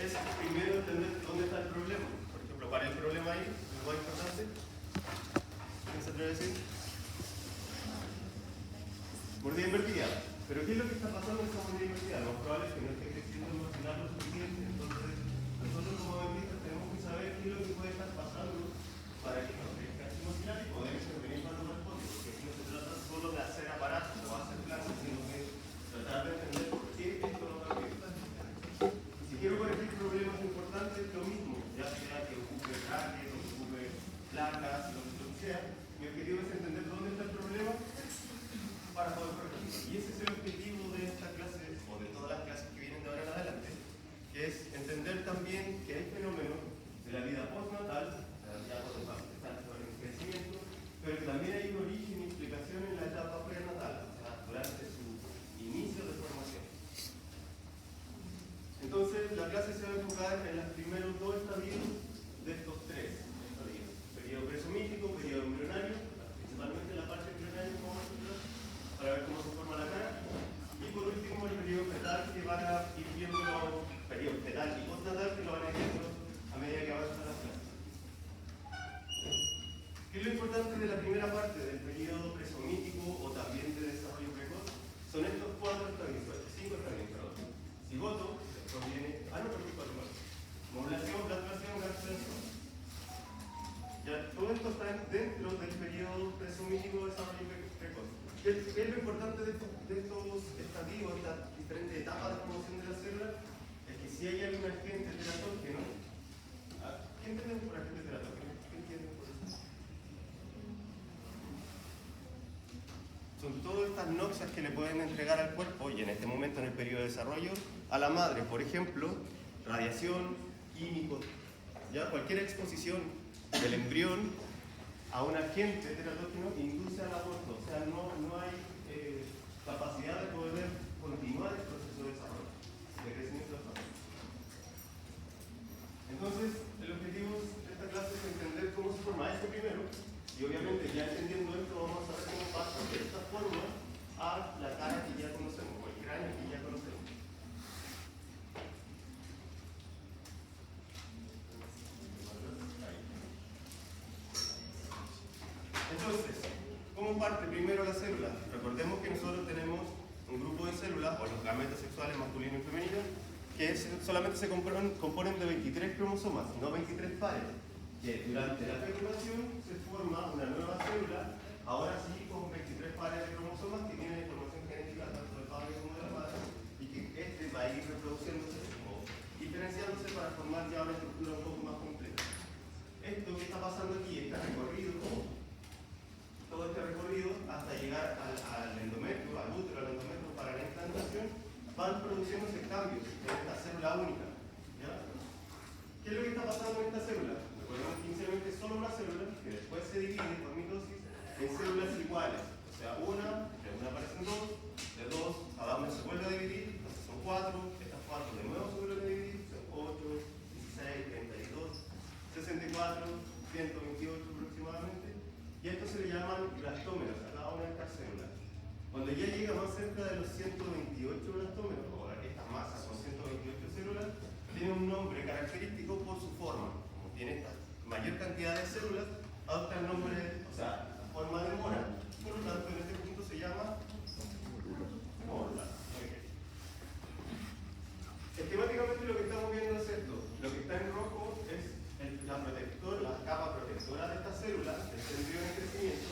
es primero entender dónde está el problema. Por ejemplo, ¿cuál es el problema ahí? ¿Es muy importante? ¿Quién se atreve a decir? Mordida invertida. Pero ¿qué es lo que está pasando en esa mordida invertida? Lo más probable es que no esté creciendo emocional lo suficiente. Entonces, nosotros como dentistas tenemos que saber qué es lo que puede estar pasando para que no crezca emocional y poder intervenir cuando responde. Porque aquí no se trata solo de hacer aparatos o hacer clases, sino que tratar de entender por qué esto no va a afectar. Y si quiero corregir problemas importantes, lo mismo, ya sea que ocupe brackets, o que ocupe placas, lo que sea. Mi objetivo es entender dónde está el problema para poder corregirlo. Y ese es el objetivo de esta clase, o de todas las clases que vienen de ahora en adelante, que es entender también que hay fenómenos de la vida postnatal, ya cuando está en crecimiento, pero que también hay un origen y explicación en la etapa prenatal, o sea, durante su inicio de formación. Entonces, la clase se va a enfocar en los primeros dos estadios de estos tres estadios: periodo presomítico, periodo embrionario, principalmente la parte embrionaria, como nosotros, para ver cómo se forma la cara, y por último el periodo fetal, que van a ir viendo periodo fetal y postnatal, que lo van a ir viendo a medida que avanzan las clases. ¿Qué es lo importante de la primera parte del periodo presomítico o también de desarrollo precoz? Son estos cinco estadios, perdón. Cigoto, después viene, modulación, blandación, gastrulación. Ya, todo esto está dentro del periodo presomítico de desarrollo precoz. ¿Qué es lo importante de estos estadios, estas diferentes etapas de formación de la célula? Es que si hay algún agente teratógeno, ¿qué entendemos por agente teratógeno? ¿Qué entienden por eso? Son todas estas noxias que le pueden entregar al cuerpo, y en este momento en el periodo de desarrollo, a la madre. Por ejemplo, radiación, químicos, ya cualquier exposición del embrión a un agente teratógeno induce al aborto. O sea, no hay capacidad de poder continuar el proceso de desarrollo, de crecimiento del feto. Entonces, el objetivo de esta clase es entender cómo se forma esto primero, y obviamente ya entendiendo esto vamos a ver cómo pasa de esta forma a la cara que ya conocemos, o el cráneo que ya conocemos. Entonces, ¿cómo parte primero la célula? Recordemos que nosotros tenemos un grupo de células, o los gametos sexuales masculino y femenino, que solamente se componen de 23 cromosomas, no 23 pares. Que durante la fecundación se forma una nueva célula, ahora sí con 23 pares de cromosomas que tienen información genética tanto del padre como de la madre, y que este va a ir reproduciéndose o diferenciándose para formar ya una estructura un poco más completa. Esto que está pasando aquí, este recorrido, todo este recorrido hasta llegar al endometrio, al útero, al endometrio para la implantación, van produciéndose cambios en esta célula única. ¿Ya? ¿Qué es lo que está pasando en esta célula? Recordemos que inicialmente es solo una célula que después se divide por mitosis en células iguales. O sea, de una aparecen dos, de dos cada una se vuelve a dividir, entonces son cuatro, estas cuatro de nuevo se vuelven a dividir, son 8, 16, 32, 64, 128 aproximadamente. Y a esto se le llaman blastómeros a cada una de estas células. Cuando ya llega más cerca de los 128 blastómeros, o esta masa con 128 células, tiene un nombre característico por su forma. Como tiene esta mayor cantidad de células, adopta el nombre, o sea, la forma de mora. Por lo tanto, en este punto se llama morla. Okay. Esquemáticamente lo que estamos viendo es esto. Lo que está en rojo es la capa protectora de esta célula, del embrión en crecimiento,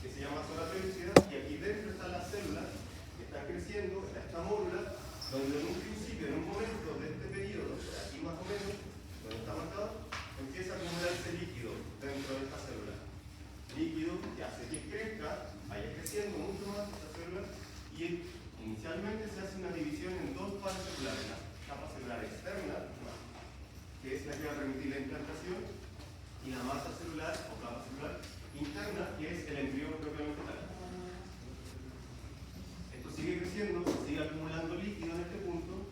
que se llama zona pelúcida, y aquí dentro están las células que están creciendo, está esta mórula, donde en un principio, en un momento de este periodo, aquí más o menos, donde está marcado, empieza a acumularse líquido dentro de esta célula. Líquido que hace que crezca, vaya creciendo mucho más esta célula, y inicialmente se hace una división en dos pares celulares: la capa celular externa, que es la que va a permitir la implantación, y la masa celular o capa celular interna, que es el embrión propiamente tal. Esto sigue creciendo, sigue acumulando líquido en este punto,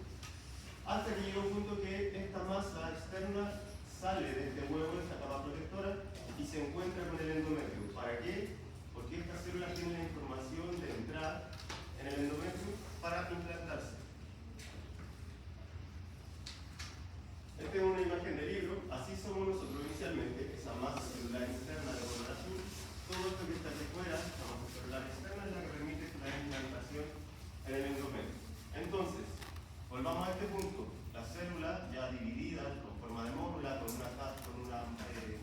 hasta que llega un punto que esta masa externa sale de este huevo, de esta capa protectora, y se encuentra con el endometrio. ¿Para qué? Porque estas células tienen la información de entrar en el endometrio para implantarse. punto, la célula ya dividida con forma de mórula, con una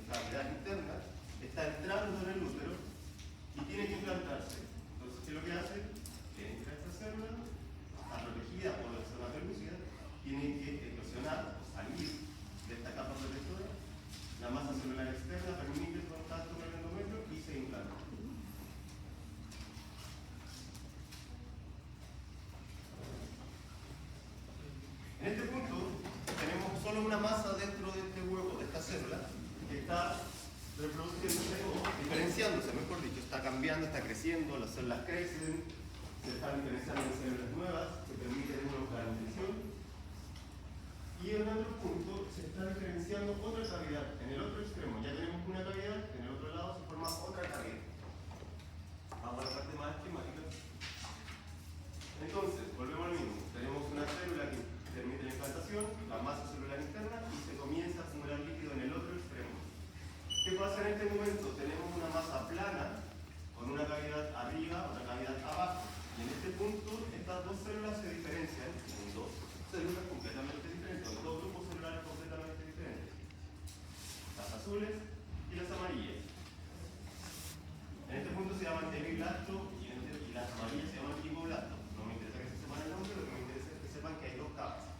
cavidad interna, está entrando en el útero y tiene que implantarse. Entonces, ¿qué es lo que hace? Entra esta célula, está protegida por la zona pelúcida, tiene que eclosionar o salir de esta capa protectora. La masa celular externa permite el contacto con el endometrio y se implanta. En este punto tenemos solo una masa dentro de este huevo, de esta célula, que está reproduciéndose o diferenciándose, mejor dicho, está cambiando, está creciendo, las células crecen, se están diferenciando en células nuevas, que permiten una nutrición. Y en otro punto se está diferenciando otra cavidad. En el otro extremo ya tenemos una cavidad, en el otro lado se forma otra cavidad. Vamos a la parte más esquemática. Entonces, volvemos al mismo. Tenemos una célula que permite la implantación, la masa celular interna, y se comienza a acumular líquido en el otro extremo. ¿Qué pasa en este momento? Tenemos una masa plana, con una cavidad arriba, otra cavidad abajo. Y en este punto, estas dos células se diferencian en dos células completamente diferentes, en dos grupos celulares completamente diferentes. Las azules y las amarillas. En este punto se llaman hemiblasto y las amarillas se llaman fiboblasto. No me interesa que se sepan el nombre, lo que me interesa es que sepan que hay dos capas,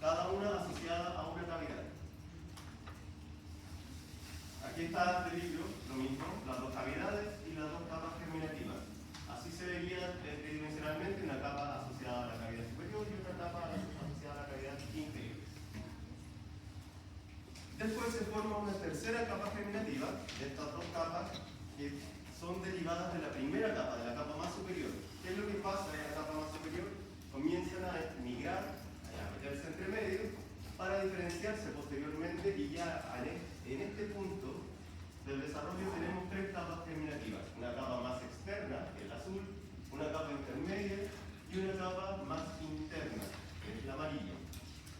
cada una asociada a una cavidad. Aquí está el libro, lo mismo, las dos cavidades y las dos capas germinativas. Así se vería tridimensionalmente una capa asociada a la cavidad superior y otra capa asociada a la cavidad inferior. Después se forma una tercera capa germinativa de estas dos capas que son derivadas de la primera capa, de la capa más superior. ¿Qué es lo que pasa en la capa más superior? Comienzan a migrar, a meterse entre medio, para diferenciarse posteriormente, y ya en este punto del desarrollo tenemos tres capas germinativas. Una capa más externa, que es el azul, una capa intermedia y una capa más interna, que es el amarillo.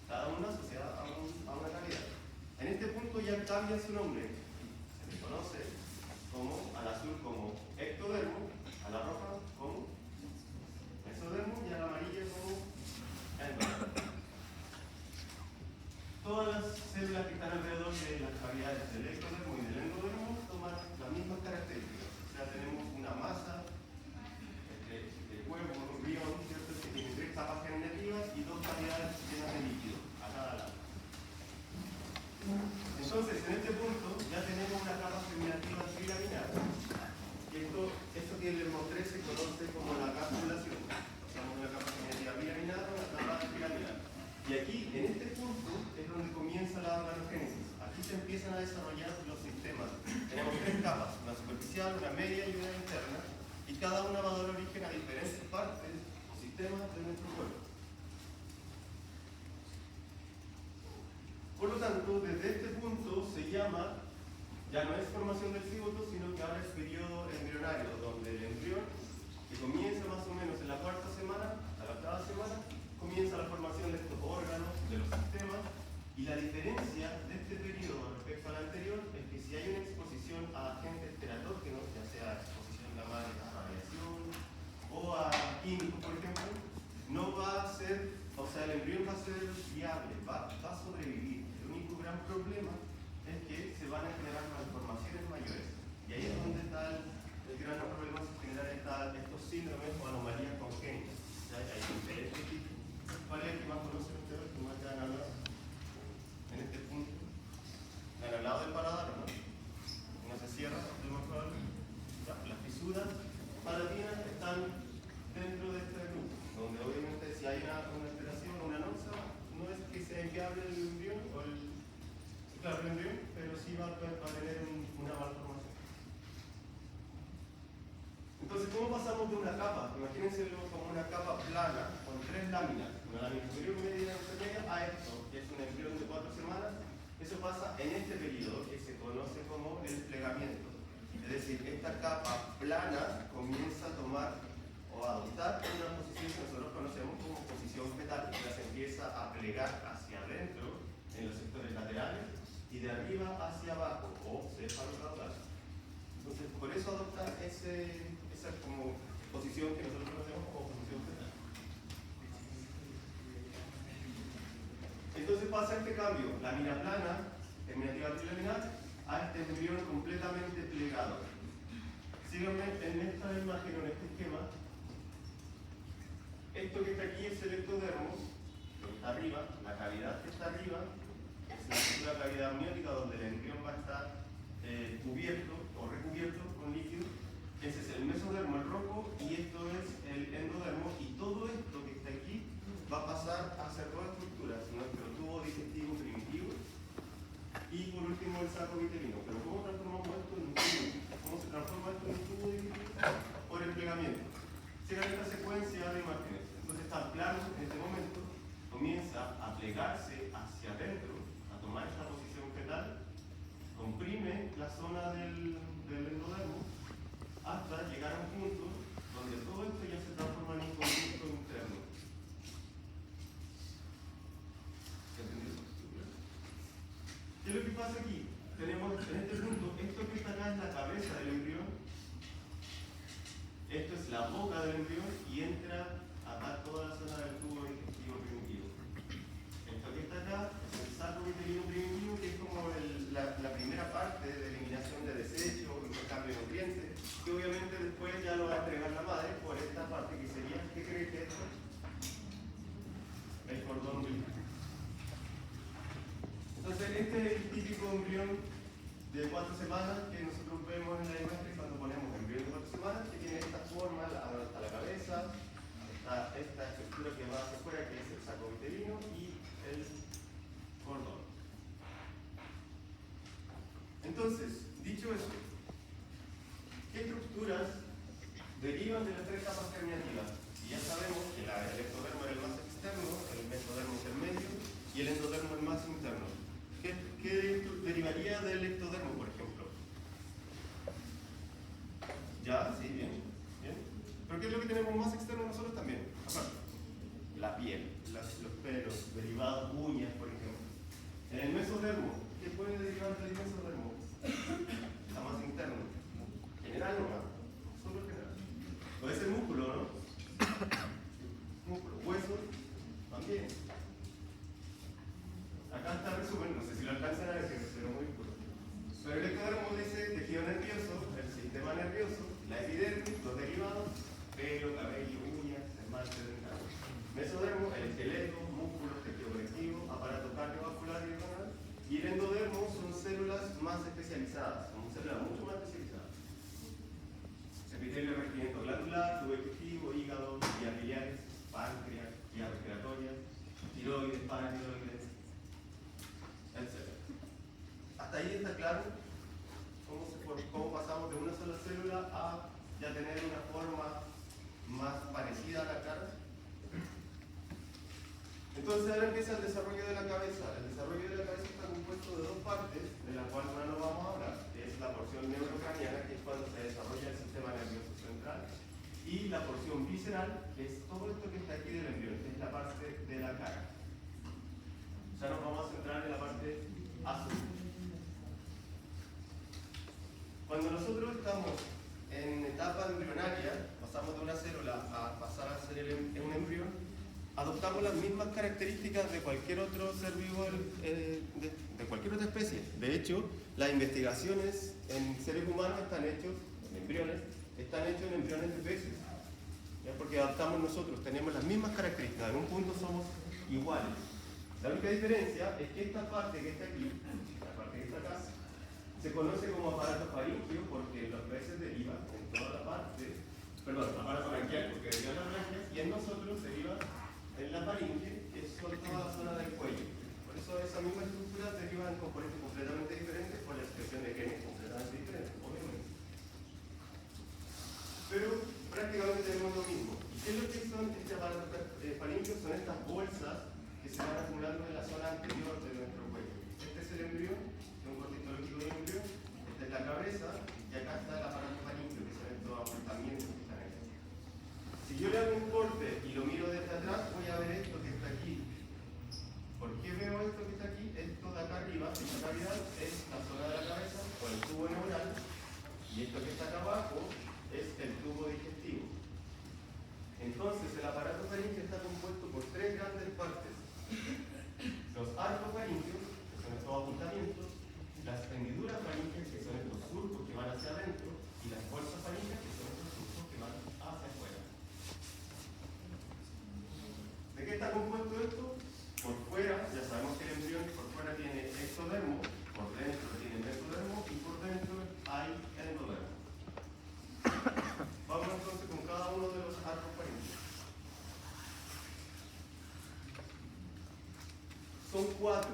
Cada una asociada a una cavidad. En este punto ya cambia su nombre. Se le conoce como al azul como ectodermo, a la roja como mesodermo y a la amarilla como endodermo. Todas las células que están alrededor de las cavidades del ectodermo y del endodermo toman las mismas características. O sea, tenemos una masa de huevo, un embrión, ¿cierto?, que tiene tres capas germinativas y dos cavidades llenas de líquido a cada lado. Entonces, en este punto ya tenemos una capa germinativa trilaminar. Esto que les mostré se conoce como la capsulación. O sea, una capa germinativa bilaminar o una capa trilaminar. Y aquí, en este punto, es donde comienza la organogénesis. Aquí se empiezan a desarrollar los sistemas. Tenemos tres capas, una superficial, una media y una interna, y cada una va a dar origen a diferentes partes o sistemas de nuestro cuerpo. Por lo tanto, desde este punto se llama, ya no es formación del cigoto, sino que ahora es periodo embrionario, donde el embrión, que comienza más o menos en la cuarta semana, a la octava semana, comienza la formación de estos órganos, de los sistemas, y la diferencia de este periodo respecto al anterior es que si hay una exposición a agentes teratógenos, ya sea exposición gamma a radiación o a químicos, por ejemplo, no va a ser, o sea, el embrión va a ser viable, va a sobrevivir. El único gran problema es que se van a generar malformaciones mayores. Y ahí es donde está el gran problema, es generar estos síndromes o anomalías congénitas. O sea, hay diferentes tipos. ¿Cuál es el que más conocen ustedes? ¿Que más te han hablado? En este punto. Al lado del paladar, ¿no? No se cierra, es más probable. Las fisuras palatinas están dentro de este grupo, donde obviamente si hay una alteración o una noxa, no es que sea inviable el embrión, claro, el embrión, pero sí va a tener una malformación. Entonces, ¿cómo pasamos de una capa? Imagínense como una capa plana con tres láminas, una lámina superior, media y intermedia, a esto, que es un embrión de 4 semanas. Eso pasa en este periodo que se conoce como el desplegamiento. Es decir, esta capa plana comienza a tomar o a adoptar una posición que nosotros conocemos como posición fetal, que se empieza a plegar hacia adentro en los sectores laterales y de arriba hacia abajo, o cefalocaudal. Entonces, por eso adopta esa como posición que nosotros conocemos como posición fetal. pasa este cambio, lámina plana, terminativa trilaminar, a este embrión completamente plegado. Síganme en esta imagen, en este esquema. Esto que está aquí es el ectodermo, que está arriba, la cavidad que está arriba, es la futura cavidad amniótica donde el embrión va a estar cubierto o recubierto con líquido. Ese es el mesodermo, el rojo, y esto es el endodermo, y todo esto que está aquí va a pasar a ser dos estructuras, nuestro tubo digestivo primitivo y por último el saco vitelino. Pero ¿cómo transformamos esto en un tubo? ¿Cómo se transforma esto en un tubo digestivo? Por el plegamiento. Sigan esta secuencia de imágenes. Entonces está plano en este momento, comienza a plegarse hacia adentro, a tomar esta posición fetal, comprime la zona del endodermo hasta llegar a un punto donde todo esto ya se transforma en un conducto interno. ¿Entendido? ¿Qué es lo que pasa aquí? Tenemos en este punto, esto que está acá es la cabeza del embrión, esto es la boca del embrión y entra acá toda la zona del tubo digestivo primitivo. Esto que está acá es el saco vitelino primitivo, que es como la primera parte de eliminación de desechos, intercambio de nutrientes, que obviamente después ya lo va a entregar la madre por esta parte que sería, ¿qué cree que es esto? El cordón umbilical. Entonces este es el típico embrión de 4 semanas que nosotros vemos en la imagen cuando ponemos embrión de 4 semanas, que tiene esta forma a la cabeza, esta estructura que va hacia afuera, que es el saco vitelino, y el cordón. Entonces, dicho eso, ¿qué estructuras derivan de las 3 capas germinativas? Y ya sabemos que el ectodermo es el más externo, el mesodermo es el medio y el endodermo es el más interno. ¿Qué derivaría del ectodermo, por ejemplo? ¿Ya? Sí, bien. Bien. ¿Pero qué es lo que tenemos más externo nosotros también? Aparte, la piel, los pelos, derivados, uñas, por ejemplo. En el mesodermo, ¿qué puede derivar del mesodermo? La más interno. General o no, solo general. Puede ser músculo, ¿no? Músculo, hueso, también. Acá está el resumen, no sé si lo alcanzan a ver, pero muy importante. Pero el ectodermo dice tejido nervioso, el sistema nervioso, la epidermis, los derivados, pelo, cabello, uñas, esmalte dental. Mesodermo, el esqueleto, músculos, tejido conectivo, aparato cardiovascular y renal. Y el endodermo son células más especializadas, son células mucho más especializadas. Epitelio, revestimiento glandular, tubo digestivo, hígado, vías biliares, páncreas, vías respiratorias, tiroides, paratiroides, etc. ¿Hasta ahí está claro cómo pasamos de una sola célula a ya tener una forma más parecida a la cara? Entonces ahora empieza el desarrollo de la cabeza. El desarrollo de la cabeza está compuesto de 2 partes, de las cuales ahora no vamos a hablar. Es la porción neurocraniana, que es cuando se desarrolla el sistema nervioso central, y la porción visceral, que es todo esto que está aquí del embrión, que es la parte de la cara. Ya nos vamos a centrar en la parte azul. Cuando nosotros estamos en etapa embrionaria, pasamos de una célula a pasar a ser un embrión, adoptamos las mismas características de cualquier otro ser vivo de cualquier otra especie. De hecho, las investigaciones en seres humanos están hechos, en embriones, están hechos en embriones de peces. ¿Ya? Porque adoptamos nosotros, tenemos las mismas características, en un punto somos iguales. La única diferencia es que esta parte que está aquí, la parte que está acá, se conoce como aparato faríngeo porque los peces derivan en toda la parte, perdón, aparato branquial porque derivan las branquias, y en nosotros deriva en la faringe, que es toda la zona del cuello. Por eso esa misma estructura deriva en componentes completamente diferentes por la expresión de genes completamente diferentes, obviamente. Pero prácticamente tenemos lo mismo. ¿Y qué es lo que son este aparato faríngeo? Son estas bolsas que se van acumulando en la zona anterior de nuestro cuello. Este es el embrión, es un corte histológico del embrión, esta es la cabeza, y acá está el aparato faríngeo, que son estos abultamientos que están ahí. Si yo le hago un corte y lo miro desde atrás, voy a ver esto que está aquí. ¿Por qué veo esto que está aquí? Esto de acá arriba, esta cavidad, es la zona de la cabeza, o el tubo neural, y esto que está acá abajo es el tubo digestivo. Entonces, el aparato faríngeo está compuesto por 3 grandes partes. Los arcos las hendiduras faríneas, que son estos surcos que van hacia adentro, y las bolsas faríneas, que son estos surcos que van hacia afuera. ¿De qué está compuesto esto? Por fuera, ya sabemos que el embrión por fuera tiene ectodermo, por dentro tiene mesodermo y por dentro hay endodermo. Vamos entonces con cada uno de los arcos faríneos. Son 4,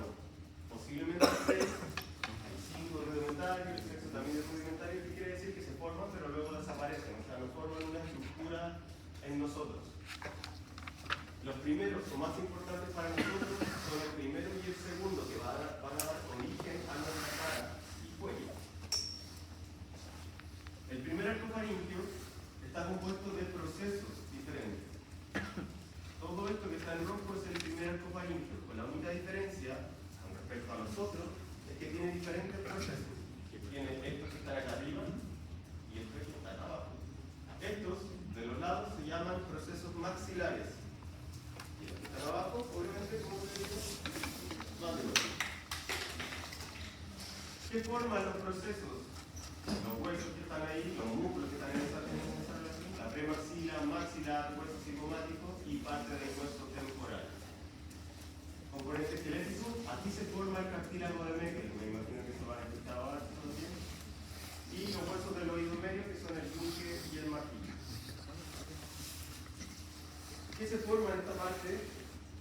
posiblemente 6, hay 5 rudimentarios, el sexo también es rudimentario, que quiere decir que se forman pero luego desaparecen, o sea, no forman una estructura en nosotros. Los primeros o más importantes para nosotros son el primero y el segundo, que van a dar origen a nuestra cara y cuello. El primer arco faríngeo está compuesto de procesos diferentes. Todo esto que está en rojo es el primer arco faríngeo, con la única diferencia con respecto a los otros es que tiene diferentes procesos. Tiene estos que están acá arriba y estos que están abajo. Estos de los lados se llaman procesos maxilares. Y los que están abajo, obviamente, como se dice, mandíbulas. ¿Qué forman los procesos? Los huesos que están ahí, los músculos que están en esa relación, la premaxila, maxilar, hueso cigomático y parte del hueso temporal. Componente esquelético, aquí se forma el cartílago de Meckel, me imagino que eso van a escuchar ahora también, y los huesos del oído medio, que son el yunque y el martillo. ¿Qué se forma en esta parte?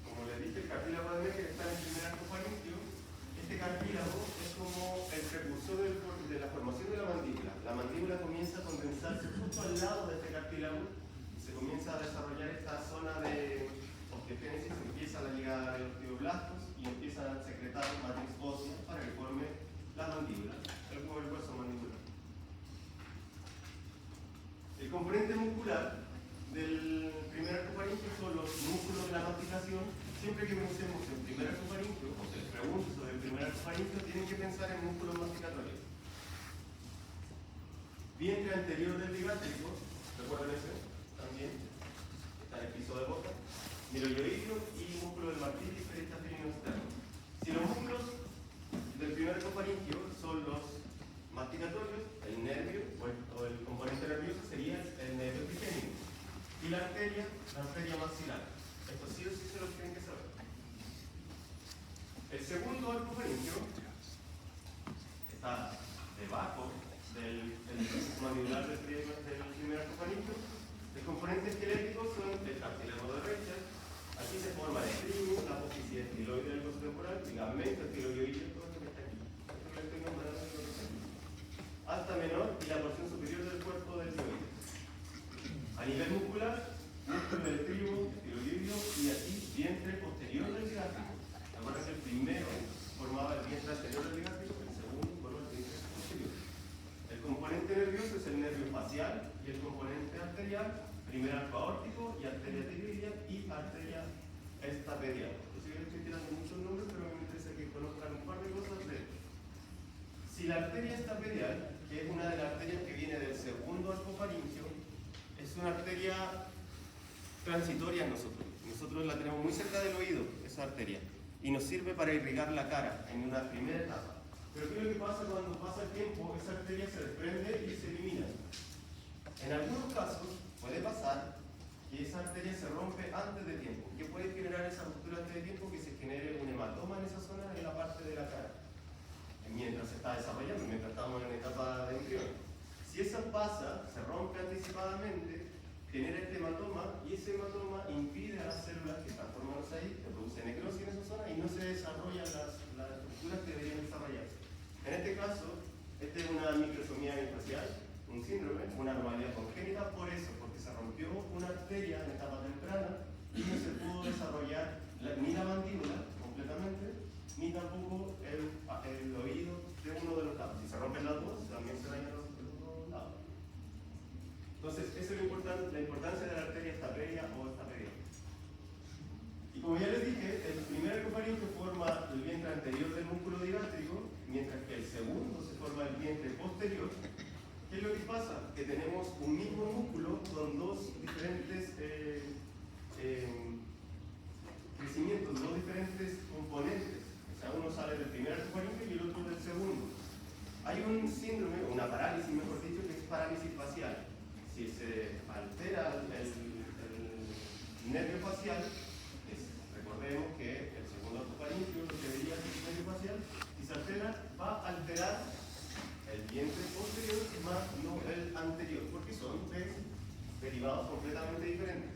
Como les dije, el cartílago de Meckel está en el primer arco faríngeo. Este cartílago es como el precursor de la formación de la mandíbula. La mandíbula comienza a condensarse justo al lado de este cartílago y se comienza a desarrollar esta zona de osteogénesis, empieza la llegada de osteoblastos y empiezan a secretar matriz ósea para que forme la mandíbula, el hueso mandibular. El componente muscular del primer arco faríngeo son los músculos de la masticación. Siempre que pensemos en primer arco faríngeo, o se les pregunte sobre el primer arco faríngeo, tienen que pensar en músculos masticatorios. Vientre anterior del bigástrico, ¿recuerdan ese? También está en el piso de boca. Miloioideo y músculo del martillo y peristaferino externo. Si los músculos del primer arco faríngeo son los masticatorios, el nervio o el componente nervioso sería el nervio trigémino. Y la arteria maxilar. Esto sí o sí se lo tienen que saber. El segundo arco faríngeo está debajo del mandibular del primer arco faríngeo. El componente esquelético son el cartílago de Rechel. Aquí se forma el estribo, la apófisis estiloide del hueso temporal, ligamento estiloioideo, todo esto que está aquí. Esto que le estoy nombrando es lo que está aquí. Hasta menor y la porción superior del cuerpo del dioide. A nivel muscular, músculo del estribo, estiloioideo y aquí vientre posterior del bigástrico. Recuerda que el primero formaba el vientre anterior del bigástrico, el segundo formaba el vientre posterior. El componente nervioso es el nervio facial y el componente arterial, primer arco aórtico y arteria tiroidea y arteria estapedial. Yo sé que le estoy tirando muchos nombres, pero me interesa que conozcan un par de cosas de esto. Si la arteria estapedial, que es una de las arterias que viene del segundo arco faríngeo, es una arteria transitoria en nosotros. Nosotros la tenemos muy cerca del oído, esa arteria, y nos sirve para irrigar la cara en una primera etapa. Pero ¿qué es lo que pasa cuando pasa el tiempo? Esa arteria se desprende y se elimina. En algunos casos puede pasar que esa arteria se rompe antes de tiempo. ¿Qué puede generar esa ruptura antes de tiempo? Que se genere un hematoma en esa zona, en la parte de la cara, mientras se está desarrollando, mientras estamos en etapa de embrión. Si eso pasa, se rompe anticipadamente, genera este hematoma y ese hematoma impide a las células que están formándose ahí, que producen necrosis en esa zona y no se desarrollan las estructuras que deberían desarrollarse. En este caso, esta es una microsomía facial, un síndrome, una anomalía congénita, por eso, porque se rompió una arteria en etapa temprana y no se pudo desarrollar ni la mandíbula completamente, ni tampoco el oído de uno de los lados. Si se rompen las dos, también se dañan los dos lados. Entonces, eso es la importancia de la arteria estapedia o estapedial. Y como ya les dije, el primer arco faríngeo forma el vientre anterior del músculo digástrico, mientras que el segundo se forma el vientre posterior. ¿Qué es lo que pasa? Que tenemos un mismo músculo con dos diferentes crecimientos, dos diferentes componentes. O sea, uno sale del primer arco faríngeo y el otro del segundo. Hay un síndrome, o una parálisis, mejor dicho, que es parálisis facial. Si se altera el nervio facial, recordemos que el segundo arco faríngeo, lo que debería ser el nervio facial, si se altera, va a alterar el vientre posterior más no el anterior, porque son derivados completamente diferentes.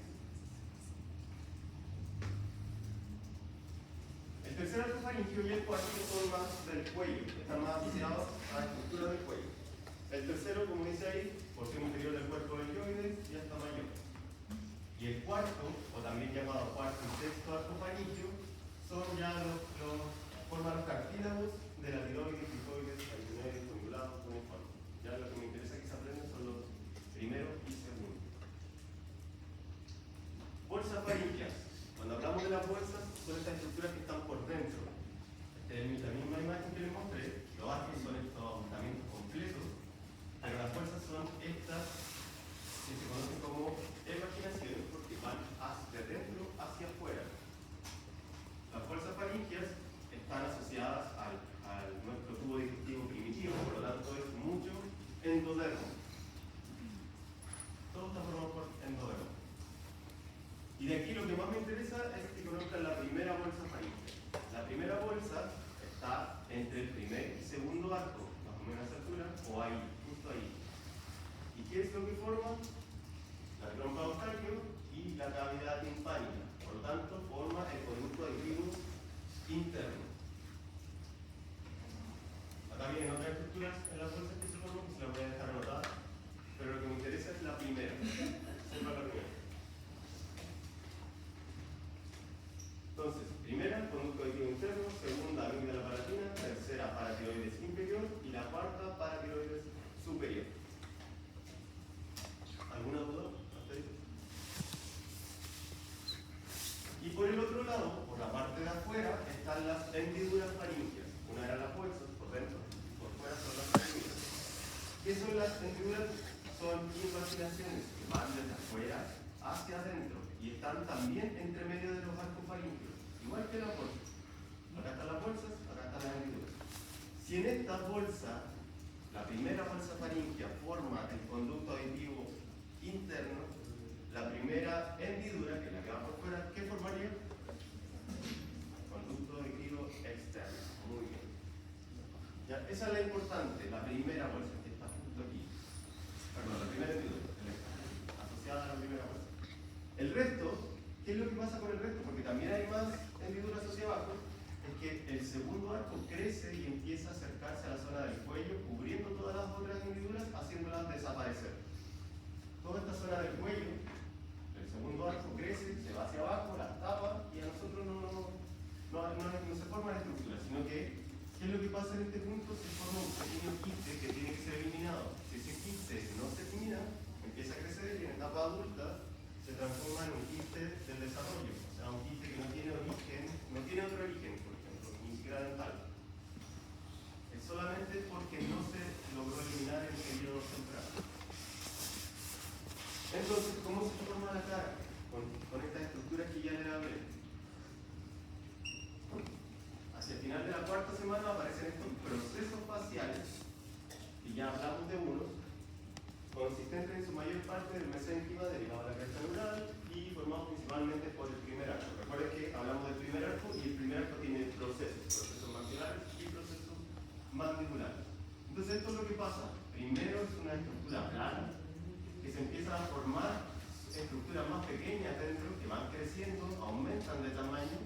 El tercer arco faríngeo y el cuarto son más del cuello, están más asociados a la estructura del cuello. El tercero, como dice ahí, porción inferior del cuerpo deltoides y hasta mayor. Y el cuarto, o también llamado cuarto y sexto arco faríngeo, son ya forman los cartílagos de la tiroides, tiroides, aritenoides, condulados, cuneiformes. Ya lo que me interesa que se aprendan son los primeros y segundos. Bolsas faríngeas. Cuando hablamos de las bolsas, son estas estructuras que están por dentro. En la misma imagen que les mostré, los arcos son estos abultamientos completos, pero las bolsas son estas que se conocen como evaginaciones porque van de dentro hacia afuera. Las bolsas faríngeas están asociadas al nuestro tubo digestivo primitivo, por lo tanto es mucho endodermo. Todo está formado por endodermo. Y de aquí lo que más me interesa es que conozcan la primera bolsa faríngea. La primera bolsa está entre el primer y segundo arco, más o menos a esa altura, o ahí, justo ahí. ¿Y qué es lo que forma? La trompa eustaquio y la cavidad timpánica. Por lo tanto, forma el conducto auditivo interno. Acá vienen otras estructuras en las bolsas que se forman, que se las voy a dejar anotadas, pero lo que me interesa es la primera. Siempre la primera. Entonces, primera, conducto auditivo interno, segunda, amígdala palatina, tercera, paratiroides inferior y la cuarta, paratiroides superior. ¿Alguna duda? Y por el otro lado, por la parte de afuera, están las hendiduras faríngeas. Una eran las bolsas, por dentro, por fuera son las hendiduras. ¿Qué son las hendiduras? Son invaginaciones que van desde afuera hacia adentro y están también entre medio de los arcos faríngeos, igual que las bolsas. Acá están las bolsas, acá están las hendiduras. Si en esta bolsa, la primera bolsa faríngea forma el conducto auditivo interno, la primera hendidura, que es la que va por fuera, ¿qué formaría? Conducto auditivo externo. Muy bien. Ya, esa es la importante, la primera bolsa, que está justo aquí. Perdón, la primera hendidura, asociada a la primera bolsa. El resto, ¿qué es lo que pasa con el resto? Porque también hay más hendiduras hacia abajo, es que el segundo arco crece y empieza a acercarse a la zona del cuello, cubriendo todas las otras hendiduras, haciéndolas desaparecer. Toda esta zona del cuello, el segundo arco crece, se va hacia abajo, las tapa y a nosotros no se forma la estructura, sino que, ¿qué es lo que pasa en este punto? Se forma un pequeño quiste que tiene que ser eliminado. Si ese quiste no se elimina, empieza a crecer y en etapa adulta se transforma en un quiste del desarrollo. O sea, un quiste que no tiene origen, no tiene otro origen, por ejemplo, ni siquiera dental. Es solamente porque no se logró eliminar el periodo central. Entonces, ¿cómo se forma la cara? Con estas estructuras que ya le hablé. Hacia el final de la cuarta semana aparecen estos procesos faciales, y ya hablamos de unos, consistentes en su mayor parte del mesénquima derivado de la cresta neural y formados principalmente por el primer arco. Recuerden que hablamos del primer arco y el primer arco tiene procesos maxilares y procesos mandibulares. Entonces esto es lo que pasa. Primero es una estructura plana que se empieza a formar estructuras más pequeñas dentro que van creciendo, aumentan de tamaño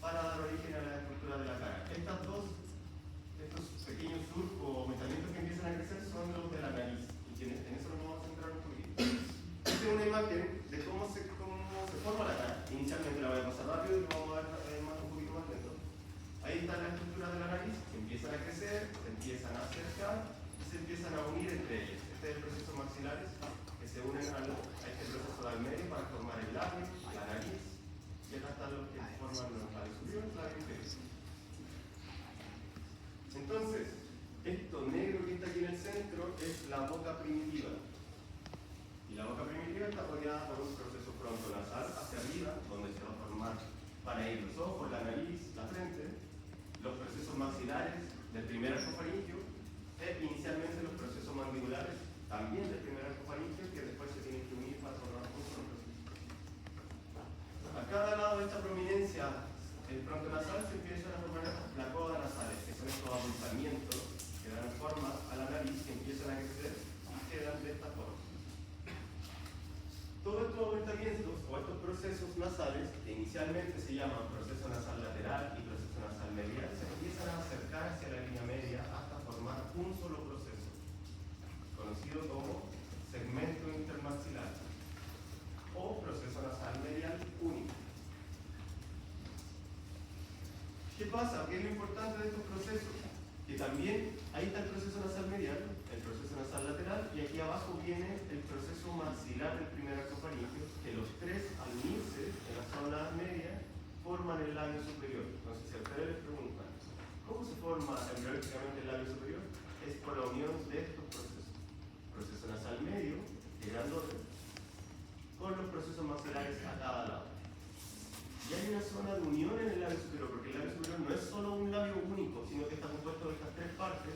para dar origen a la estructura de la cara. Estos pequeños surcos o aumentamientos que empiezan a crecer son los de la nariz. En eso nos vamos a centrar un poquito. Esta es una imagen de cómo se forma la cara. Inicialmente la voy a pasar rápido y lo vamos a ver un poquito más lento. Ahí están las estructuras de la nariz que empiezan a crecer, se empiezan a acercar y se empiezan a unir entre ellas. Este es el proceso maxilares que se unen a este proceso del medio para formar el labio, la nariz y acá están los que forman los labios superiores y los labios inferiores. Entonces, esto negro que está aquí en el centro es la boca primitiva. Y la boca primitiva está rodeada por un proceso frontonasal hacia arriba, donde se va a formar, van a ir los ojos, la nariz, la frente, los procesos maxilares del primer arco faríngeo, el inicialmente los procesos mandibulares, también del primer arco faríngeo, que después se tienen que unir para formar un solo proceso. A cada lado de esta prominencia frontonasal se empiezan a formar las codas nasales, que son estos abultamientos que dan forma a la nariz, que empiezan a crecer y quedan de esta forma. Todos estos abultamientos o estos procesos nasales, que inicialmente se llaman proceso nasal lateral y proceso nasal medial, se empiezan a acercar hacia la línea media hasta formar un solo proceso, conocido como segmento intermaxilar o proceso nasal medial único. ¿Qué pasa? ¿Qué es lo importante de estos procesos? Que también ahí está el proceso nasal medial, el proceso nasal lateral, y aquí abajo viene el proceso maxilar del primer arco faríngeo, que los tres al unirse en la zona media forman el labio superior. Entonces, si a ustedes les preguntan, ¿cómo se forma embriológicamente el labio superior? Es por la unión de estos procesos. Proceso nasal medio, grandote, con los procesos maxilares a cada lado. Y hay una zona de unión en el labio superior, porque el labio superior no es solo un labio único, sino que está compuesto de estas tres partes,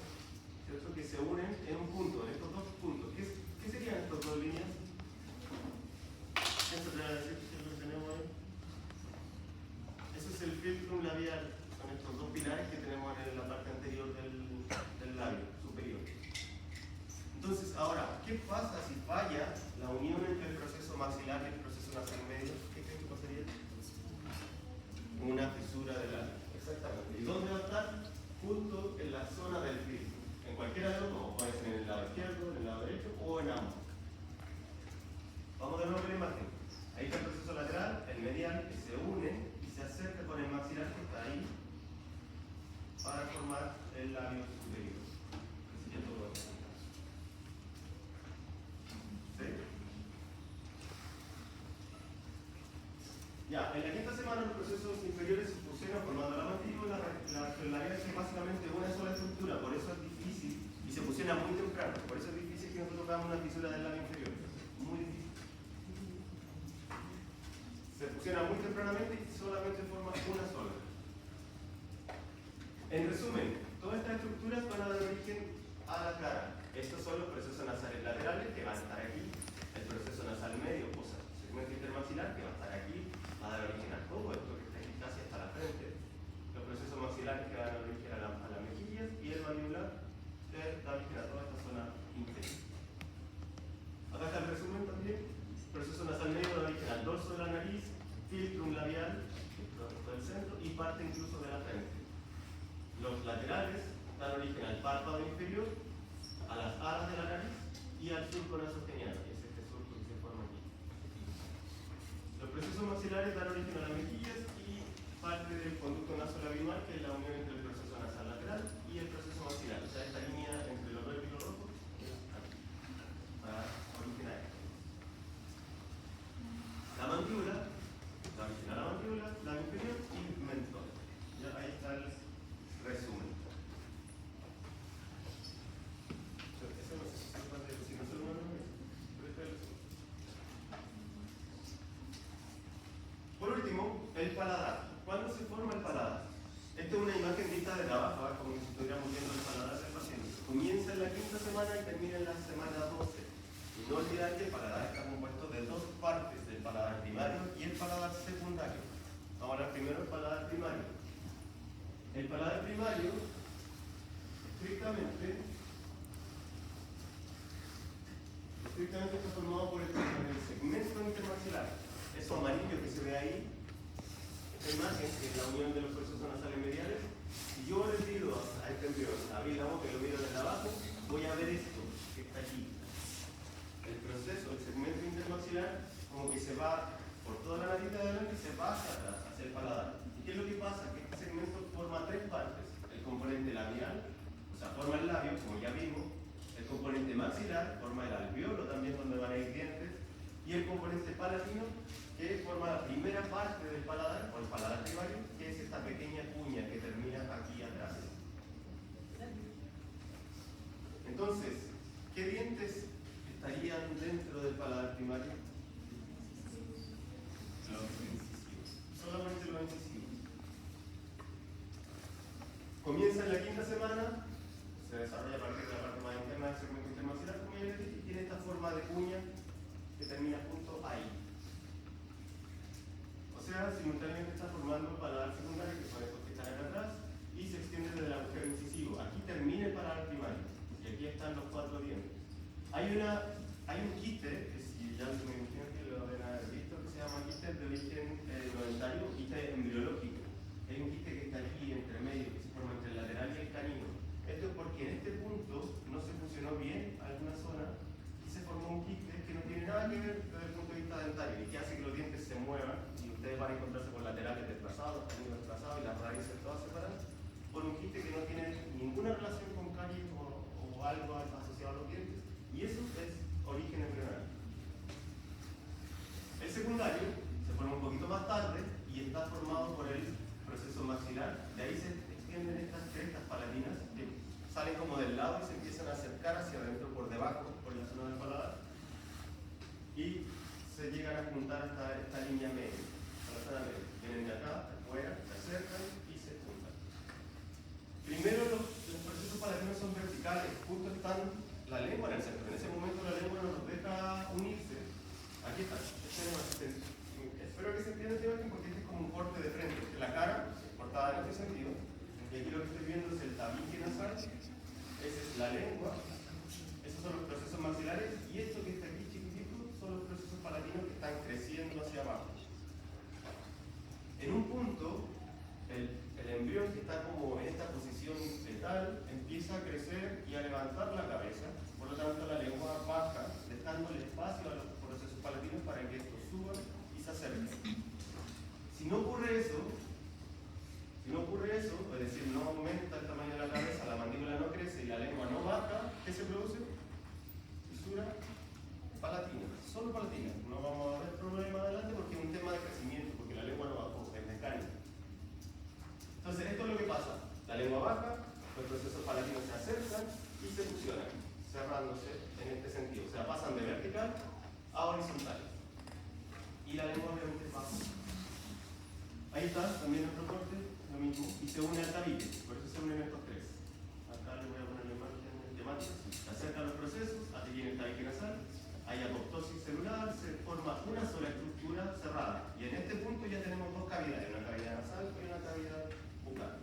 ¿cierto?, que se unen en un punto, en estos dos puntos. ¿Qué serían estas dos líneas? ¿Eso te va a decir qué es lo que tenemos ahí? Eso es el filtrum labial, son estos dos pilares que tenemos en la parte anterior del labio superior. Entonces, ahora, ¿qué pasa si falla la unión entre el proceso maxilar y el proceso nasal medio? ¿Qué creen que pasaría? Una fisura del labio. Exactamente. ¿Y dónde va a estar? Justo en la zona del filtro. En cualquiera de los dos, puede ser en el lado izquierdo, en el lado derecho o en ambos. Vamos de nuevo a la imagen. Ahí está el proceso lateral, el medial, que se une y se acerca con el maxilar que está ahí para formar el labio superior. Así que todo esto. ¿Sí? Ya, en la quinta semana los procesos inferiores se fusionan formando la mandíbula, la labial es básicamente una sola estructura, por eso es difícil, y se fusiona muy temprano, por eso es difícil que nosotros veamos una fisura del labio inferior. Muy difícil. Se fusiona muy tempranamente y solamente forma una sola. En resumen, todas estas estructuras van a dar origen a la cara. Estos son los procesos nasales laterales que van a estar aquí, el proceso nasal medio, o sea, segmento intermaxilar que va a estar aquí, va a dar origen a todo esto que está aquí casi hasta la frente, los procesos maxilares que van a dar origen a las mejillas y el mandibular que da origen a toda esta zona inferior. Acá está el resumen también. El proceso nasal medio da origen al dorso de la nariz, filtrum labial, que es todo el centro, y parte incluso de la frente. Los laterales dan origen al párpado inferior, a las alas de la nariz y al surco nasogeniano, que es este surco que se forma aquí. Los procesos maxilares dan origen a las mejillas y parte del conducto nasolabial, que es la unión entre el proceso nasal lateral y el proceso maxilar. O sea, esta línea entre los verde y los rojos es aquí, para originar esto. La mandíbula, da origen a la mandíbula, la inferior y mentón. Ya ahí está el resumen. Eso no sé si se puede decir, no solo no es, pero este es el resumen. Por último, el paladar. ¿Cuándo se forma el paladar? Esta es una imagen vista de abajo, como si estuviéramos viendo el paladar del paciente. Comienza en la quinta semana y termina en la semana 12. Y no olvidar que el paladar está compuesto de dos partes, el paladar primario y el paladar secundario. Vamos a hablar primero del paladar primario. El paladar primario, estrictamente está formado por el segmento intermaxilar. Eso amarillo que se ve ahí, esta imagen, que es la unión de los procesos nasales mediales. Si yo le pido a este embrión abrir la boca y lo miro desde abajo, voy a ver esto que está aquí. El proceso, el segmento intermaxilar, como que se va por toda la nariz de adelante y se va hacia atrás, hacia el paladar. ¿Y qué es lo que pasa? Que este segmento forma tres partes. El componente labial, o sea, forma el labio, como ya vimos. El componente maxilar, forma el alveolo, también donde van a ir dientes. Y el componente palatino, que forma la primera parte del paladar, o el paladar primario, que es esta pequeña cuña que termina aquí atrás. Entonces, ¿qué dientes estarían dentro del paladar primario? Los incisivos. Solamente los incisivos. Comienza en la quinta semana, se desarrolla a partir de la parte más interna del segmento intermaxilar, como ya les dije, y tiene esta forma de cuña que termina justo ahí. O sea, simultáneamente está formando un paladar secundario, que son estos que están acá atrás, y se extiende desde el agujero incisivo. Aquí termina el paladar primario, y aquí están los 4 dientes. Hay un quiste, que si ya me imagino que lo deben haber visto, que se llama quiste de origen noventario, quiste embriológico. Hay un quiste que está aquí entre medio, que se forma entre el lateral y el canino. Esto es porque en este punto no se funcionó bien alguna zona y se formó un quiste que no tiene nada que ver desde el punto de vista dentario y que hace que los dientes se muevan y ustedes van a encontrarse con laterales desplazados, caninos desplazados y las raíces todas separadas por un quiste que no tiene ninguna relación con caries o algo asociado a los dientes. Y eso es origen embrionario. El secundario se forma un poquito más tarde y está formado por el proceso maxilar. De ahí se extienden estas crestas palatinas que salen como del lado y se empiezan a acercar hacia adentro por debajo, por la zona del paladar. Y se llegan a juntar hasta esta línea media, a la zona media. Vienen de acá, de afuera, se acercan y se juntan. Primero los procesos palatinos son verticales, justo están la lengua en el centro. En ese momento la lengua no nos deja unirse. Aquí está. Espero que se entienda esta imagen porque este es como un corte de frente. La cara es cortada en este sentido. Y aquí lo que estoy viendo es el tabique nasal. Esa es la lengua. Esos son los procesos maxilares. Y esto que está aquí chiquitito son los procesos palatinos que están creciendo hacia abajo. En un punto, el embrión que está como en esta posición fetal empieza a crecer y a levantar la cabeza, por lo tanto la lengua baja, dejando el espacio a los procesos palatinos para que estos suban y se acerquen. Si no ocurre eso, es decir, no aumenta el tamaño de la cabeza, la mandíbula no crece y la lengua no baja, ¿qué se produce? Fisura palatina, solo palatina. No vamos a ver problema adelante porque es un tema de crecimiento, porque la lengua no bajó, es mecánica. Entonces, esto es lo que pasa. La lengua baja, los procesos palatinos se acercan y se fusionan, cerrándose en este sentido. O sea, pasan de vertical a horizontal. Y la lengua obviamente baja. Ahí está, también otro corte, lo mismo. Y se une al tabique, por eso se unen estos tres. Acá les voy a poner la imagen temática. Se acercan los procesos, aquí viene el tabique nasal. Hay apoptosis celular, se forma una sola estructura cerrada. Y en este punto ya tenemos dos cavidades, una cavidad nasal y una cavidad bucal.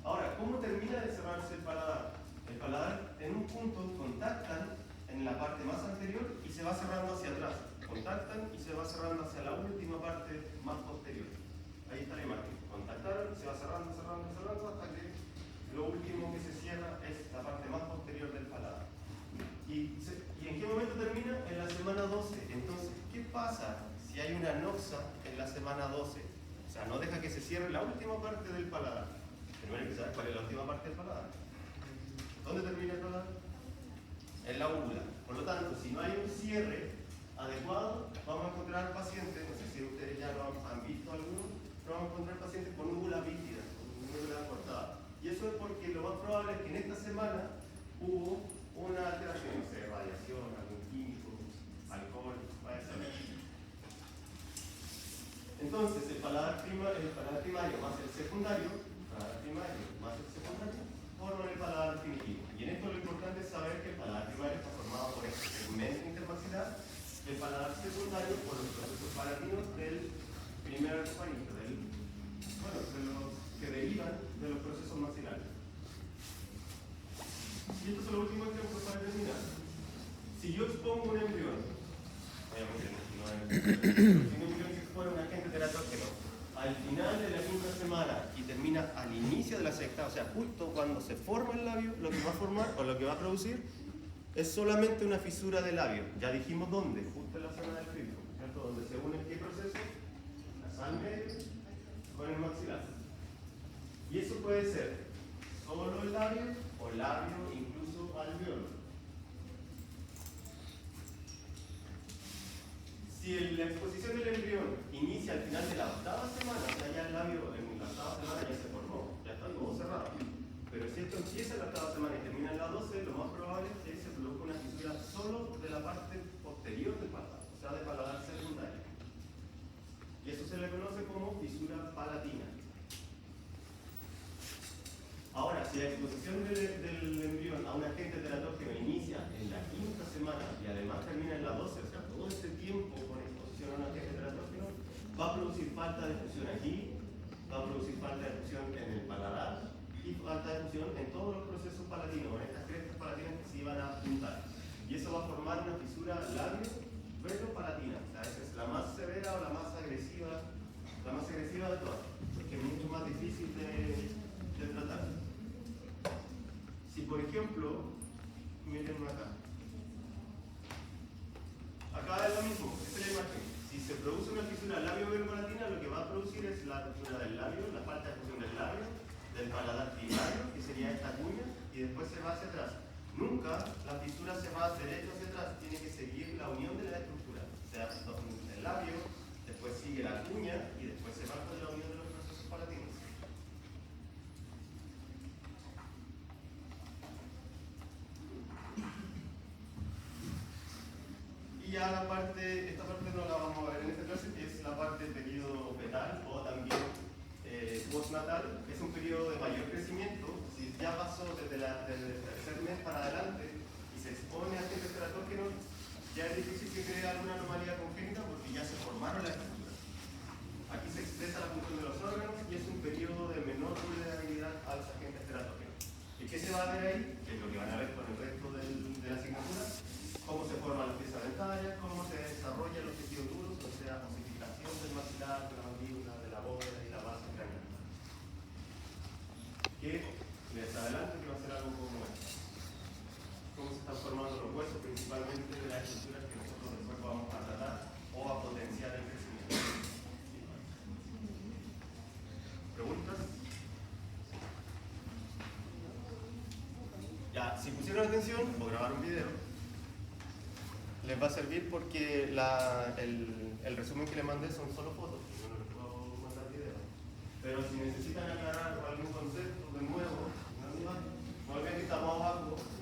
Ahora, ¿cómo termina de cerrarse el paladar? El paladar en un punto contactan en la parte más anterior y se va cerrando hacia atrás. Contactan y se va cerrando hacia la última parte más posterior. Ahí está la imagen. Contactaron, se va cerrando, cerrando, cerrando hasta que lo último que se cierra es la parte más posterior del paladar. ¿Y en qué momento termina? En la semana 12. Entonces, ¿qué pasa si hay una noxa en la semana 12? O sea, no deja que se cierre la última parte del paladar. Primero hay que saber cuál es la última parte del paladar. ¿Dónde termina el paladar? En la úvula. Por lo tanto, si no hay un cierre adecuado, vamos a encontrar pacientes, no sé si ustedes ya lo han visto algunos, pero vamos a encontrar pacientes con úvula bífida, con úvula cortada. Y eso es porque lo más probable es que en esta semana hubo una alteración, no sé, radiación, algún químico, alcohol, vaya a saber. Entonces, el paladar primario más el secundario, forman el paladar definitivo. Y en esto lo importante es saber que el paladar primario está formado por este segmento intermaxilar, el paladar secundario por los procesos palatinos del primer panito, de los que derivan de los procesos maxilares. Y estos son los últimos ejemplos para terminar. Si yo expongo un embrión, obviamente no es un embrión que fuera un agente teratógeno, al final de la quinta semana y termina al inicio de la sexta, o sea, justo cuando se forma el labio, lo que va a formar o lo que va a producir es solamente una fisura del labio. Ya dijimos dónde, justo en la zona del filtro, ¿cierto? Donde se une qué proceso, nasal medio con el maxilar. Y eso puede ser solo el labio o labio incluso alveolo. Si la exposición del embrión inicia al final de la octava semana, o sea, ya el labio en la octava semana ya se formó, ya está todo cerrado. Pero si esto empieza en la octava semana y termina en la 12, lo más probable es que se produzca una fisura solo de la parte posterior del paladar, o sea, de paladar secundario. Y eso se le conoce como fisura palatina. Ahora, Si la exposición del embrión a un agente teratógeno inicia en la 5ª semana y además termina en la 12, o sea, todo este tiempo con exposición a un agente teratógeno, va a producir falta de fusión aquí, va a producir falta de fusión en el paladar y falta de fusión en todos los procesos palatinos, en estas crestas palatinas que se iban a juntar. Y eso va a formar una fisura labio-velopalatina. O sea, esa es la más severa o la más agresiva de todas, porque es mucho más difícil de tratar. Si por ejemplo, miren acá es lo mismo, esta es la imagen. Si se produce una fisura labio-velopalatina, lo que va a producir es la ruptura del labio, la falta de fusión del labio, del paladar primario, que sería esta cuña, y después se va hacia atrás. Nunca la fisura se va derecho hacia atrás, tiene que seguir la unión de la estructura. O sea, el labio, después sigue la cuña y después se va con la unión de los procesos palatinos. Y ya esta parte no la vamos a ver en esta clase, que es la parte del periodo fetal o también postnatal, que es un periodo de mayor crecimiento. Si ya pasó desde el tercer mes para adelante y se expone a agentes teratógenos, ya es difícil que cree alguna anomalía congénita porque ya se formaron las estructuras. Aquí se expresa la función de los órganos y es un periodo de menor vulnerabilidad a los agentes teratógenos. ¿Y qué se va a ver ahí? Que es lo que van a ver con el resto de la asignatura. Cómo se forman las piezas dentarias, cómo se desarrollan los tejidos duros, o sea, osificación del maxilar, de la mandíbula, de la bóveda y la base craneal. Que les adelanto que va a ser algo como esto. Cómo se están formando los huesos, principalmente de las estructuras que nosotros después vamos a tratar o a potenciar el crecimiento. ¿Preguntas? Ya, si pusieron atención o grabaron video, les va a servir porque el resumen que les mandé son solo fotos, no les puedo mandar video. Pero si necesitan aclarar algún concepto de nuevo, no olviden que estamos abajo